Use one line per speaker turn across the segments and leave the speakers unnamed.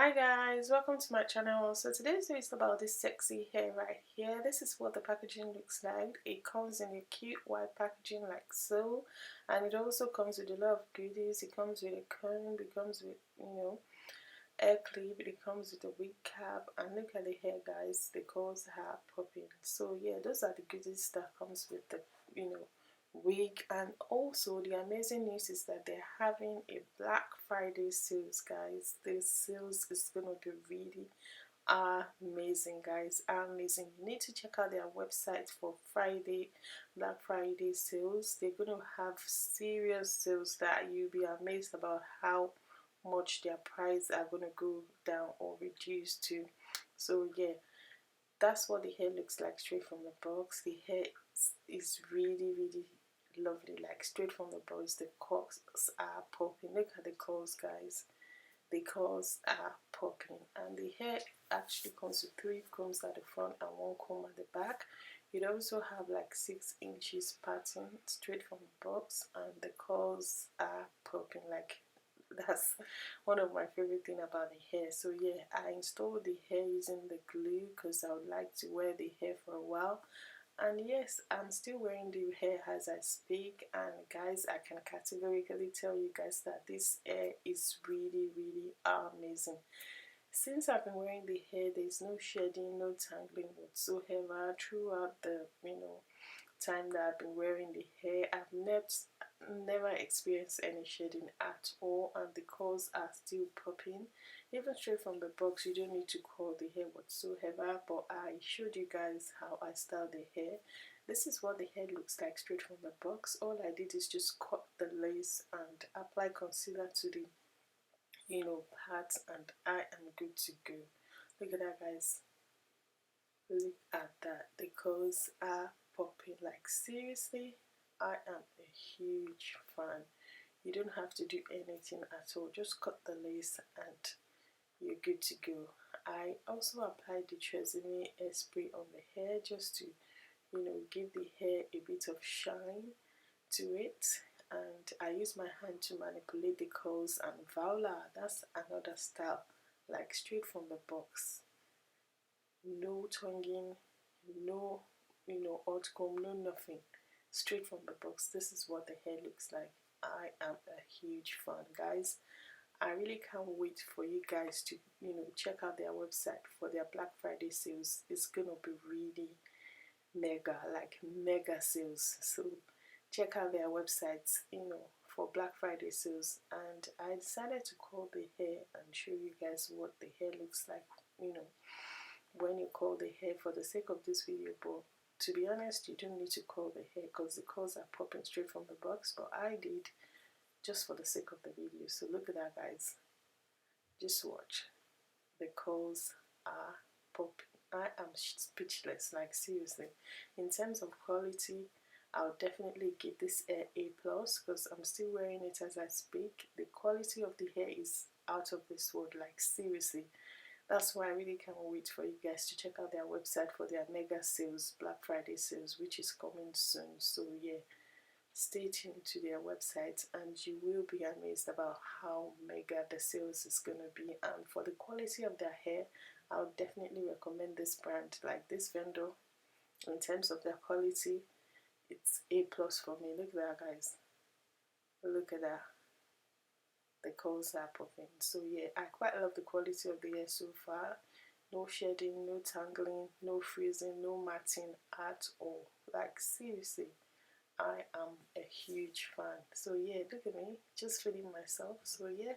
Hi guys, welcome to my channel. So today's video is about this sexy hair right here. This is what the packaging looks like. It comes in a cute white packaging like so, and it also comes with a lot of goodies. It comes with a comb, it comes with hair clip, it comes with a wig cap, and look at the hair guys, the curls are popping. So yeah, those are the goodies that comes with the wig. And also the amazing news is that they're having a Black Friday sales guys. This sales is gonna be really amazing guys, amazing. You need to check out their website for Black Friday sales. They're gonna have serious sales that you'll be amazed about how much their price are gonna go down or reduce to. So yeah, that's what the hair looks like straight from the box. The hair is really lovely, like straight from the box. The curls are popping. Look at the curls guys, the curls are popping. And the hair actually comes with 3 combs at the front and 1 comb at the back. It also have like 6 inches pattern straight from the box, and the curls are popping. Like, that's one of my favorite thing about the hair. So yeah, I installed the hair using the glue because I would like to wear the hair for a while. And yes, I'm still wearing the hair as I speak. And guys, I can categorically tell you guys that this hair is really amazing. Since I've been wearing the hair, there's no shedding, no tangling whatsoever throughout the time that I've been wearing the hair. I've never experienced any shedding at all, and the curls are still popping. Even straight from the box, you don't need to curl the hair whatsoever. But I showed you guys how I style the hair. This is what the hair looks like straight from the box. All I did is just cut the lace and apply concealer to the parts, and I am good to go. Look at that guys, look at that, the curls are popping. Like seriously, I am a huge fan. You don't have to do anything at all, just cut the lace and you're good to go. I also applied the Tresemme hairspray on the hair just to give the hair a bit of shine to it. And I use my hand to manipulate the curls, and voila, that's another style, like straight from the box. No tonguing, no hot comb, no nothing, straight from the box. This is what the hair looks like. I am a huge fan guys. I really can't wait for you guys to check out their website for their Black Friday sales. It's gonna be really mega sales. So check out their websites for Black Friday sales. And I decided to curl the hair and show you guys what the hair looks like when you curl the hair for the sake of this video. But to be honest, you don't need to curl the hair because the curls are popping straight from the box, but I did just for the sake of the video. So look at that guys, just watch, the curls are popping. I am speechless, like seriously. In terms of quality, I'll definitely give this hair A+, because I'm still wearing it as I speak. The quality of the hair is out of this world, like seriously. That's why I really can't wait for you guys to check out their website for their mega sales, Black Friday sales, which is coming soon. So yeah, stay tuned to their website and you will be amazed about how mega the sales is gonna be. And for the quality of their hair, I would definitely recommend this brand, like this vendor. In terms of their quality, it's A+ for me. Look at that guys, look at that, the curls are popping. So yeah, I quite love the quality of the hair so far. No shedding, no tangling, no freezing, no matting at all. Like seriously, I am a huge fan. So yeah, look at me, just feeling myself. So yeah,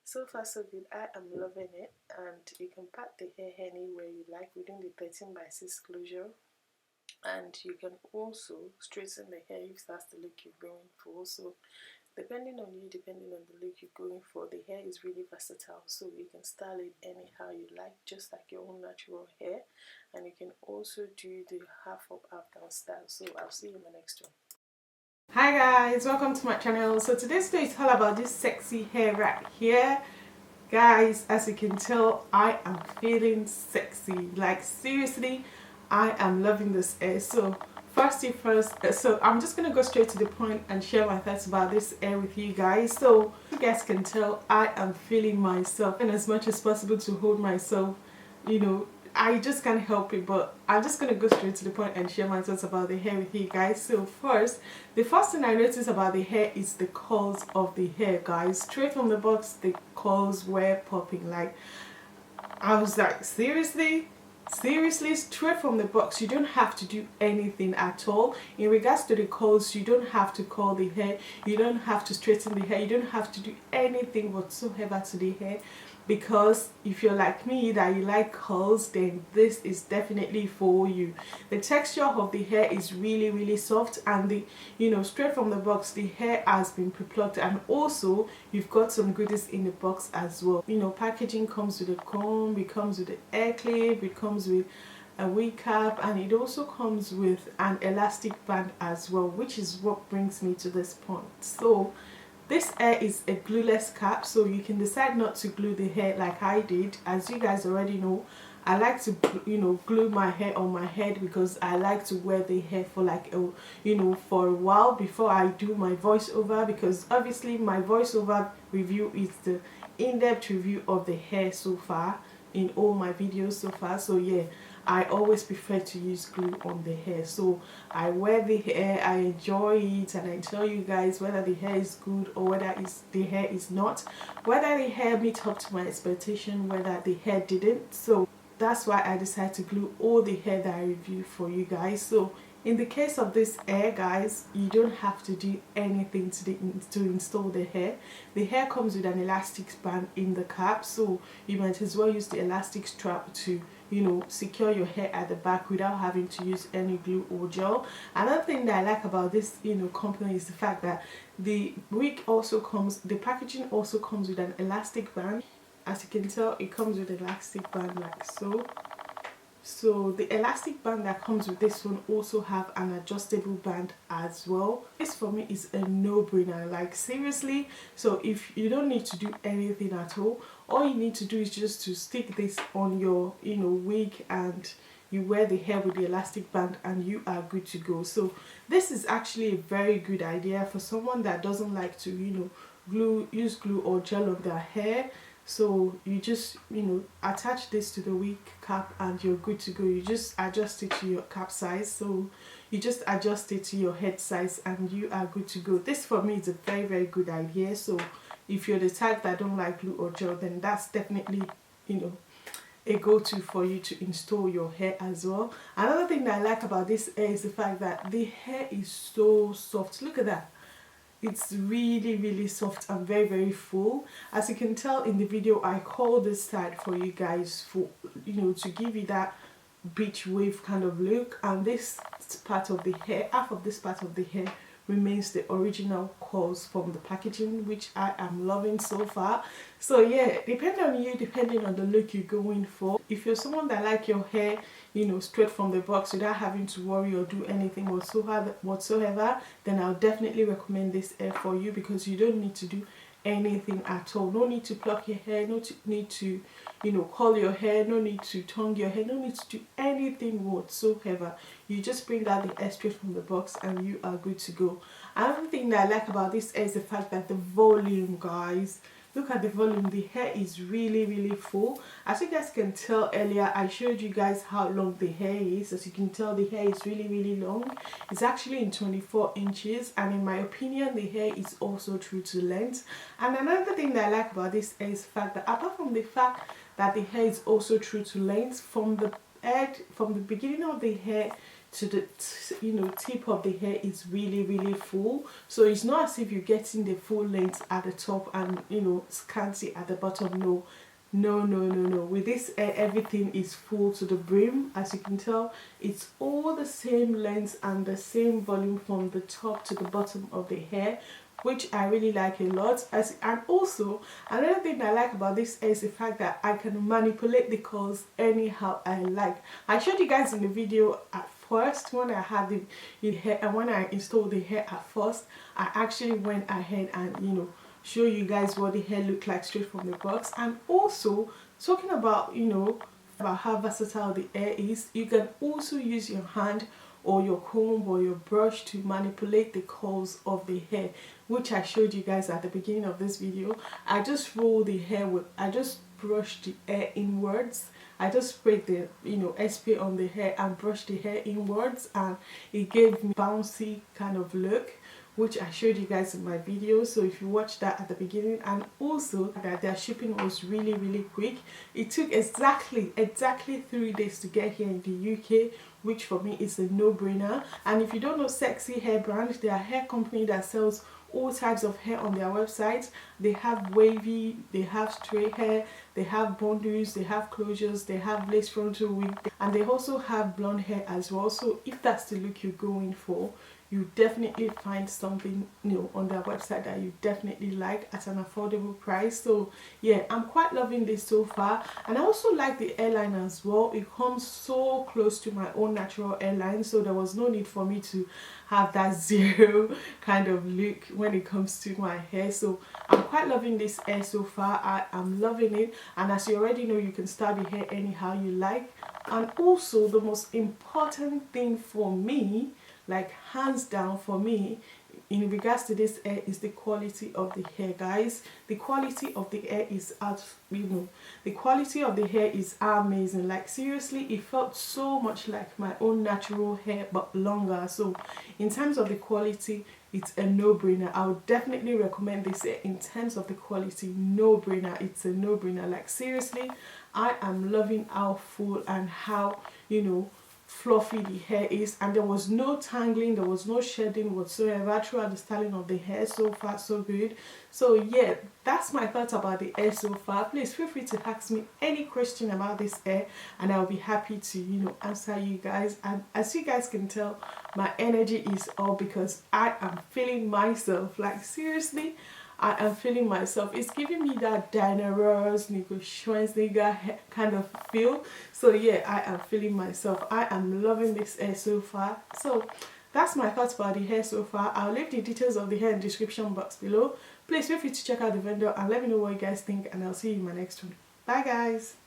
so far so good. I am loving it. And you can pat the hair anywhere you like within the 13x6 closure. And you can also straighten the hair if that's the look you're going for. So depending on you, depending on the look you're going for, the hair is really versatile. So you can style it anyhow you like, just like your own natural hair. And you can also do the half up, half down style. So I'll see you in my next one. Hi guys, welcome to my channel. So today's video is all about this sexy hair right here. Guys, as you can tell, I am feeling sexy. Like seriously, I am loving this hair. So first thing first, so I'm just gonna go straight to the point and share my thoughts about this hair with you guys. So guys can tell, I am feeling myself, and as much as possible to hold myself, you know, I just can't help it. But I'm just gonna go straight to the point and share my thoughts about the hair with you guys. So first, the first thing I noticed about the hair is the curls of the hair, guys. Straight from the box, the curls were popping. Like, I was like, seriously? Seriously, straight from the box. You don't have to do anything at all. In regards to the curls, you don't have to curl the hair, you don't have to straighten the hair, you don't have to do anything whatsoever to the hair. Because if you're like me that you like curls, then this is definitely for you. The texture of the hair is really soft, and the, you know, straight from the box the hair has been pre-plucked, and also you've got some goodies in the box as well. You know, packaging comes with a comb, it comes with an hair clip, it comes with a wig cap, and it also comes with an elastic band as well, which is what brings me to this point. So this hair is a glueless cap, so you can decide not to glue the hair like I did. As you guys already know, I like to, you know, glue my hair on my head because I like to wear the hair for like a, you know, for a while before I do my voiceover, because obviously my voiceover review is the in-depth review of the hair so far in all my videos so far. So yeah, I always prefer to use glue on the hair. So I wear the hair, I enjoy it, and I tell you guys whether the hair is good or whether the hair is not, whether the hair meets up to my expectation, whether the hair didn't. So that's why I decided to glue all the hair that I review for you guys. So in the case of this hair, guys, you don't have to do anything to install the hair. The hair comes with an elastic band in the cap, so you might as well use the elastic strap to, you know, secure your hair at the back without having to use any glue or gel. Another thing that I like about this, you know, company is the fact that the wig also comes, the packaging also comes with an elastic band. As you can tell, it comes with an elastic band like so. So the elastic band that comes with this one also have an adjustable band as well. This for me is a no-brainer, like seriously. So if you don't need to do anything at all you need to do is just to stick this on your, you know, wig, and you wear the hair with the elastic band and you are good to go. So this is actually a very good idea for someone that doesn't like to, you know, use glue or gel on their hair. So you just, you know, attach this to the wig cap and you're good to go. You just adjust it to your cap size, so you just adjust it to your head size and you are good to go. This for me is a very good idea. So if you're the type that don't like glue or gel, then that's definitely, you know, a go-to for you to install your hair as well. Another thing that I like about this hair is the fact that the hair is so soft. Look at that. It's really soft and very full. As you can tell in the video, I call this side for you guys for, you know, to give you that beach wave kind of look, and this part of the hair, half of this part of the hair remains the original curls from the packaging, which I am loving so far. So yeah, depending on you, depending on the look you're going for. If you're someone that like your hair, you know, straight from the box without having to worry or do anything whatsoever, then I'll definitely recommend this hair for you, because you don't need to do anything at all. No need to pluck your hair, no need to, you know, curl your hair, no need to tongue your hair, no need to do anything whatsoever. You just bring out the hair straight from the box and you are good to go. Another thing that I like about this hair is the fact that the volume, guys. Look at the volume. The hair is really full. As you guys can tell earlier, I showed you guys how long the hair is. As you can tell, the hair is really long. It's actually in 24 inches, and in my opinion, the hair is also true to length. And another thing that I like about this hair is the fact that, apart from the fact that the hair is also true to length, from the beginning of the hair to the, you know, tip of the hair is really full. So it's not as if you're getting the full length at the top and, you know, scanty at the bottom. No. With this hair, everything is full to the brim. As you can tell, it's all the same length and the same volume from the top to the bottom of the hair, which I really like a lot. And also another thing I like about this hair is the fact that I can manipulate the curls anyhow I like. I showed you guys in the video at first when I had the hair, and when I installed the hair at first, I actually went ahead and, you know, show you guys what the hair looked like straight from the box. And also talking about, you know, about how versatile the hair is, you can also use your hand or your comb or your brush to manipulate the curls of the hair, which I showed you guys at the beginning of this video. I just roll the hair with, I just brush the hair inwards. I just sprayed the spray on the hair and brushed the hair inwards, and it gave me bouncy kind of look, which I showed you guys in my video. So if you watched that at the beginning, and also that their shipping was really quick. It took exactly 3 days to get here in the UK, which for me is a no-brainer. And if you don't know Cexxy Hair brand, they are a hair company that sells all types of hair on their website. They have wavy, they have straight hair, they have bundles, they have closures, they have lace frontal wig, and they also have blonde hair as well. So if that's the look you're going for, you definitely find something new on their website that you definitely like at an affordable price. So yeah, I'm quite loving this so far. And I also like the hairline as well. It comes so close to my own natural hairline, so there was no need for me to have that zero kind of look when it comes to my hair. So I'm quite loving this hair so far. I am loving it, and as you already know, you can style the hair anyhow you like. And also the most important thing for me, like hands down for me, in regards to this hair, is the quality of the hair, guys. The quality of the hair is the quality of the hair is amazing. Like seriously, it felt so much like my own natural hair but longer. So in terms of the quality, it's a no-brainer. I would definitely recommend this hair. In terms of the quality, no-brainer. It's a no-brainer. Like seriously, I am loving how full and how fluffy the hair is, and there was no tangling, there was no shedding whatsoever throughout the styling of the hair. So far so good. So yeah, that's my thoughts about the hair so far. Please feel free to ask me any question about this hair, and I'll be happy to answer you guys. And as you guys can tell, my energy is up because I am feeling myself. Like seriously, I am feeling myself. It's giving me that Diana Ross, Nico Schwarzenegger kind of feel. So yeah, I am feeling myself. I am loving this hair so far. So that's my thoughts about the hair so far. I'll leave the details of the hair in the description box below. Please feel free to check out the vendor and let me know what you guys think, and I'll see you in my next one. Bye guys.